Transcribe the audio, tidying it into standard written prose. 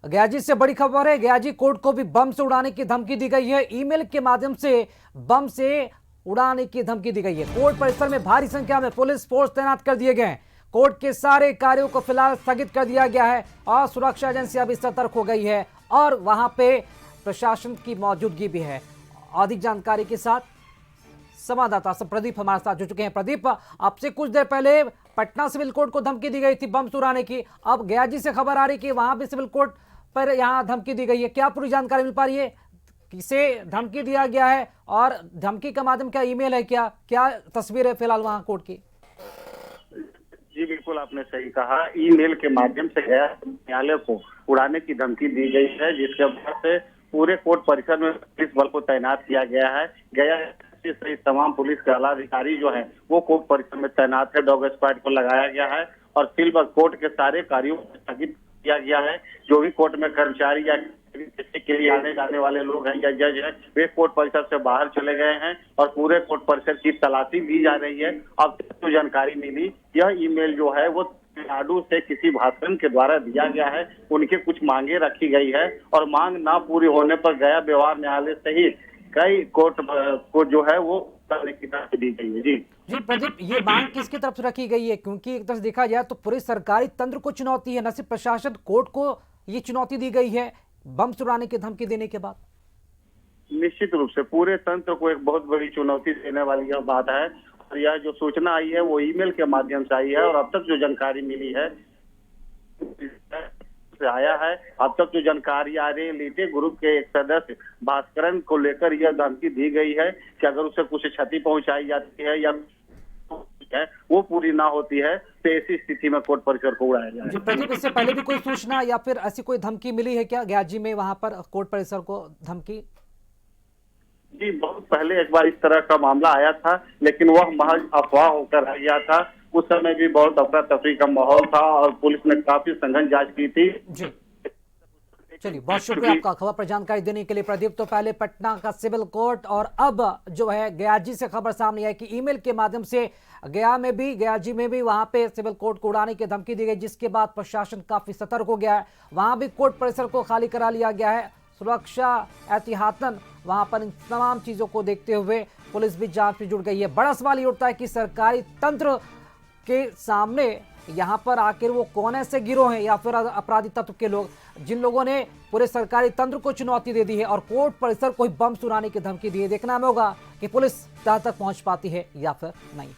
गयाजी से बड़ी खबर है। गयाजी कोर्ट को भी बम से उड़ाने की धमकी दी गई है। ईमेल के माध्यम से बम से उड़ाने की धमकी दी गई है। कोर्ट परिसर में भारी संख्या में पुलिस फोर्स तैनात कर दिए गए हैं। कोर्ट के सारे कार्यों को फिलहाल स्थगित कर दिया गया है और सुरक्षा एजेंसियां भी सतर्क हो गई है और वहां पे प्रशासन की मौजूदगी भी है। अधिक जानकारी के साथ संवाददाता प्रदीप हमारे साथ जुड़ चुके हैं। प्रदीप, आपसे कुछ देर पहले पटना सिविल कोर्ट को धमकी दी गई थी बम चुराने की, अब गयाजी से खबर आ रही कि वहां भी सिविल कोर्ट पर यहां धमकी दी गई है। क्या पूरी जानकारी मिल पा रही है? किसे धमकी दिया गया है और धमकी का माध्यम क्या ईमेल है? क्या क्या तस्वीर है फिलहाल वहां कोर्ट की? जी बिल्कुल, आपने सही कहा। ईमेल के माध्यम से गया न्यायालय को उड़ाने की धमकी दी गई है, जिसके बाद से पूरे कोर्ट परिसर में पुलिस बल को तैनात किया गया है। गया सहित तमाम पुलिस के आला अधिकारी जो है वो कोर्ट परिसर में तैनात है। डॉग स्क्वाड को लगाया गया है और सिल्वर कोर्ट के सारे कार्यों को स्थगित किया गया है। जो भी कोर्ट में कर्मचारी या के लिए आने जाने वाले लोग हैं या जज है, वे कोर्ट परिसर से बाहर चले गए हैं और पूरे कोर्ट परिसर की तलाशी ली जा रही है। अब जो जानकारी मिली, यह ईमेल जो है वो तमिलनाडु से किसी भाषण के द्वारा दिया गया है। उनके कुछ मांगे रखी गई है और मांग ना पूरी होने पर गया व्यवहार न्यायालय सहित कई कोर्ट को जो है वो करने की धमकी दी गई है। जी प्रदीप, ये मांग किसकी तरफ से रखी गई है? क्योंकि एक तरफ देखा जाए तो पूरे सरकारी तंत्र को चुनौती है, न सिर्फ प्रशासन, कोर्ट को ये चुनौती दी गई है बम चुराने की धमकी देने के बाद। निश्चित रूप से पूरे तंत्र को एक बहुत बड़ी चुनौती देने वाली यह बात है और यह जो सूचना आई है वो ईमेल के माध्यम से आई है और अब तक जो जानकारी मिली है से आया है। अब तक जो जानकारी आ रही है, लीटे ग्रुप के एक सदस्य भास्करन को लेकर यह धमकी दी गई है कि अगर उसे कुछ क्षति पहुंचाई जाती है या वो पूरी ना होती है तो ऐसी स्थिति में कोर्ट परिसर को उड़ाया जाएगा। प्रदीप, इससे पहले भी कोई सूचना या फिर ऐसी कोई धमकी मिली है क्या गयाजी में, वहां पर कोर्ट परिसर को धमकी? जी बहुत पहले एक बार इस तरह का मामला आया था, लेकिन वह महज अफवाह होकर रह गया था। उस समय भी बहुत अफरा तफरी का माहौल था और पुलिस ने काफी सघन जांच की थी। जी चलिए, बहुत शुक्रिया आपका खबर पर जानकारी देने के लिए प्रदीप। तो पहले पटना का सिविल कोर्ट और अब जो है गयाजी से खबर सामने आई कि ईमेल के माध्यम से गयाजी में भी वहां पे सिविल कोर्ट को उड़ाने की धमकी दी गई, जिसके बाद प्रशासन काफी सतर्क हो गया है। वहां भी कोर्ट परिसर को खाली करा लिया गया है। सुरक्षा एहतियातन वहां पर इन तमाम चीजों को देखते हुए पुलिस भी जांच में जुड़ गई है। बड़ा सवाल ये उठता है कि सरकारी तंत्र के सामने यहाँ पर आखिर वो कौन ऐसे गिरोह हैं या फिर अपराधी तत्व के लोग जिन लोगों ने पूरे सरकारी तंत्र को चुनौती दे दी है और कोर्ट परिसर को बम चुराने की धमकी दी है। देखना होगा कि पुलिस कहां तक पहुंच पाती है या फिर नहीं।